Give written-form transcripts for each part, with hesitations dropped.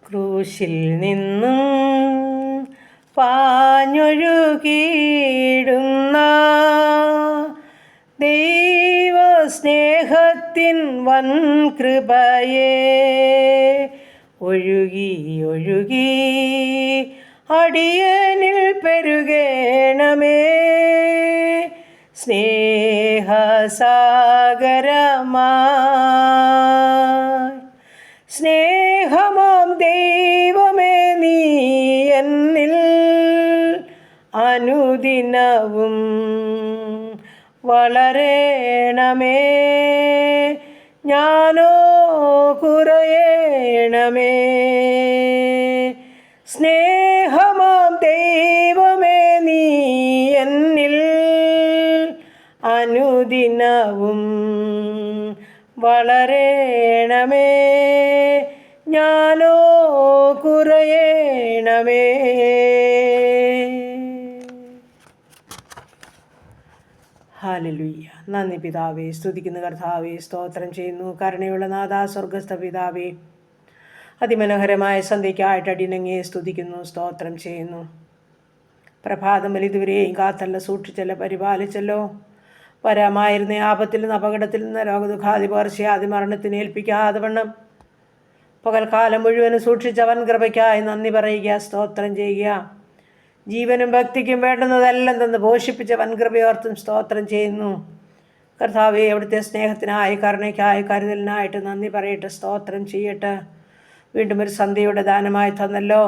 ക്രൂശിൽ നിന്നും പാഞ്ഞൊഴുകിയിടുന്ന ദൈവസ്നേഹത്തിൻ വൻ കൃപയെ ഒഴുകി ഒഴുകി അടിയനിൽ പെരുകേണമേ. സ്നേഹസാഗരമായി സ്നേഹമാം ദൈവമേ, നീ എന്നിൽ അനുദിനവും വളരേണമേ. ഞാനോ കുറയേണമേ. സ്നേഹമാം ദൈവമേ, നീ എന്നിൽ അനുദിനവും വളരേണമേ. ഞാനോ കുറയേണമേ. ഹല്ലേലൂയ. നന്ദി പിതാവേ, സ്തുതിക്കുന്ന കർത്താവേ, സ്തോത്രം ചെയ്യുന്നു. കരുണയുള്ള നാഥാ, സ്വർഗസ്ഥ പിതാവേ, അതിമനോഹരമായ സന്ധ്യയ്ക്കായിട്ട് അടിയനങ്ങയെ സ്തുതിക്കുന്നു, സ്തോത്രം ചെയ്യുന്നു. പ്രഭാതം മുതൽ ഇതുവരെയും കാത്തല്ല, സൂക്ഷിച്ചല്ലോ, പരിപാലിച്ചല്ലോ. വരാമായിരുന്ന ആപത്തിൽ നിന്ന്, അപകടത്തിൽ നിന്ന്, രോഗദുഃഖാദി പകർച്ചയാദി മരണത്തിന് ഏൽപ്പിക്കാതെ വണ്ണം പകൽക്കാലം മുഴുവനും സൂക്ഷിച്ചവൻ കൃപയ്ക്കായി നന്ദി പറയുക, സ്തോത്രം ചെയ്യുക. ജീവനും ഭക്തിക്കും വേണ്ടുന്നതെല്ലാം തന്ന് പോഷിപ്പിച്ച വൻകൃപയോർത്തും സ്തോത്രം ചെയ്യുന്നു. കർത്താവെ, അവിടുത്തെ സ്നേഹത്തിനായി, കരുണയ്ക്കായി, കരുതലിനായിട്ട് നന്ദി പറയട്ടെ, സ്തോത്രം ചെയ്യട്ടെ. വീണ്ടും ഒരു സന്ധ്യയുടെ ദാനമായി തന്നല്ലോ.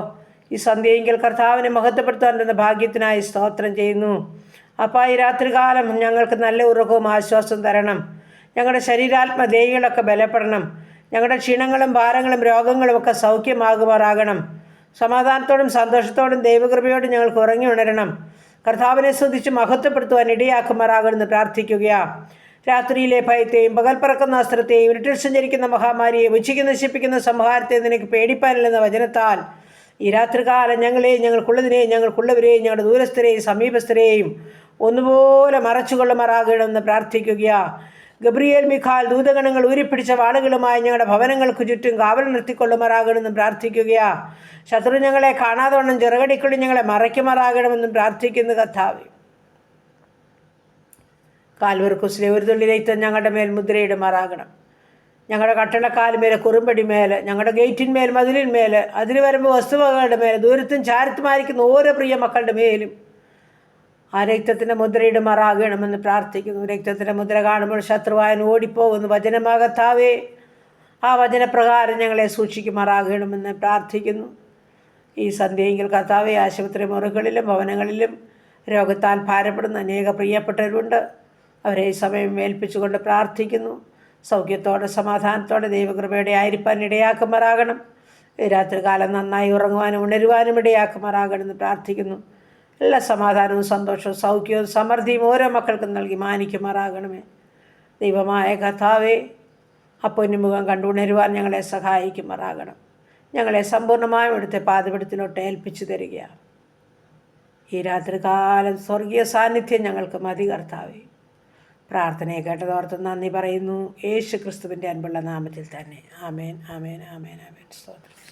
ഈ സന്ധ്യയെങ്കിൽ കർത്താവിനെ മഹത്വപ്പെടുത്താൻ തന്ന ഭാഗ്യത്തിനായി സ്തോത്രം ചെയ്യുന്നു. അപ്പോൾ ഈ രാത്രികാലം ഞങ്ങൾക്ക് നല്ല ഉറക്കവും ആശ്വാസവും തരണം. ഞങ്ങളുടെ ശരീരാത്മദേഹികളൊക്കെ ബലപ്പെടണം. ഞങ്ങളുടെ ക്ഷീണങ്ങളും ഭാരങ്ങളും രോഗങ്ങളും ഒക്കെ സൗഖ്യമാകുമാറാകണം. സമാധാനത്തോടും സന്തോഷത്തോടും ദൈവകൃപയോടും ഞങ്ങൾക്ക് ഉറങ്ങി ഉണരണം. കർത്താവിനെ സ്തുതിച്ച് മഹത്വപ്പെടുത്തുവാൻ ഇടയാക്കുമാറാകണമെന്ന് പ്രാർത്ഥിക്കുകയാണ്. രാത്രിയിലെ ഭയത്തെയും പകൽ പറക്കുന്ന അസ്ത്രത്തെയും ഇരുട്ടിൽ സഞ്ചരിക്കുന്ന മഹാമാരിയെ ഉച്ചയ്ക്ക് നശിപ്പിക്കുന്ന സംഹാരത്തെ നിനക്ക് പേടിപ്പാനില്ലെന്ന വചനത്താൽ ഈ രാത്രികാലം ഞങ്ങളെയും ഞങ്ങൾക്കുള്ളതിനെയും ഞങ്ങൾക്കുള്ളവരെയും ഞങ്ങളുടെ ദൂരസ്ഥരെയും സമീപസ്ഥരെയും ഒന്നുപോലെ മറച്ചുകൊള്ളുമാറാകണമെന്ന് പ്രാർത്ഥിക്കുകയാണ്. ഗബ്രിയേൽ മിഖാൽ ദൂതഗണങ്ങൾ ഊരിപ്പിടിച്ച വാളുകളുമായി ഞങ്ങളുടെ ഭവനങ്ങൾക്ക് ചുറ്റും കാവൽ നിർത്തിക്കൊള്ളുമാറാകണമെന്നും പ്രാർത്ഥിക്കുകയാണ്. ശത്രു ഞങ്ങളെ കാണാതെ വണ്ണം ചെറുകടിക്കുള്ളിൽ ഞങ്ങളെ മറയ്ക്കുമാറാകണമെന്നും പ്രാർത്ഥിക്കുന്നു. കർത്താവേ, കാൽവറി കുരിശിലെ ഒരു തുള്ളി രക്തം ഞങ്ങളുടെ മേൽ മുദ്രയിടുമാറാകണം. ഞങ്ങളുടെ കട്ടളക്കാലുമേൽ, കുറുമ്പടിമേൽ, ഞങ്ങളുടെ ഗേറ്റിന്മേൽ, മതിലിന്മേൽ, അതിന് വരുമ്പോൾ വസ്തുവകകളുടെ മേൽ, ദൂരത്തും ചാരത്തുമായിരിക്കുന്ന ഓരോ പ്രിയ മക്കളുടെ മേലും ആ രക്തത്തിൻ്റെ മുദ്രയിടുമാറാകണമെന്ന് പ്രാർത്ഥിക്കുന്നു. രക്തത്തിൻ്റെ മുദ്ര കാണുമ്പോൾ ശത്രുവായൻ ഓടിപ്പോകുന്നു. വചനമാകത്താവേ, ആ വചനപ്രകാരം ഞങ്ങളെ സൂക്ഷിക്കുമാറാകണമെന്ന് പ്രാർത്ഥിക്കുന്നു. ഈ സന്ധ്യയെങ്കിൽ കർത്താവെ, ആശുപത്രി മുറികളിലും ഭവനങ്ങളിലും രോഗത്താൽ ഭാരപ്പെടുന്ന അനേക പ്രിയപ്പെട്ടവരുണ്ട്. അവരെ ഈ സമയം ഏൽപ്പിച്ചുകൊണ്ട് പ്രാർത്ഥിക്കുന്നു. സൗഖ്യത്തോടെ സമാധാനത്തോടെ ദൈവകൃപയുടെ ആയിരിക്കാൻ ഇടയാക്കുമാറാകണം. രാത്രികാലം നന്നായി ഉറങ്ങുവാനും ഉണരുവാനും ഇടയാക്കുമാറാകണമെന്ന് പ്രാർത്ഥിക്കുന്നു. എല്ലാ സമാധാനവും സന്തോഷവും സൗഖ്യവും സമൃദ്ധിയും ഓരോ മക്കൾക്കും നൽകി മാനിക്കുമാറാകണമേ. ദൈവമായ കർത്താവേ, അപ്പൊന്നുമുഖം കണ്ടുണരുവാൻ ഞങ്ങളെ സഹായിക്കുമാറാകണം. ഞങ്ങളെ സമ്പൂർണ്ണമായും ഇവിടുത്തെ പാദപീഠത്തിലോട്ട് ഏൽപ്പിച്ചു തരികയാണ്. ഈ രാത്രികാലം സ്വർഗീയ സാന്നിധ്യം ഞങ്ങൾക്ക് മതി കർത്താവേ. പ്രാർത്ഥനയെ കേട്ടതോർത്ത് നന്ദി പറയുന്നു. യേശു ക്രിസ്തുവിൻ്റെ അൻപുള്ള നാമത്തിൽ തന്നെ. ആമേൻ, ആമേൻ, ആമേൻ, ആമേൻ. സ്തോത്രം.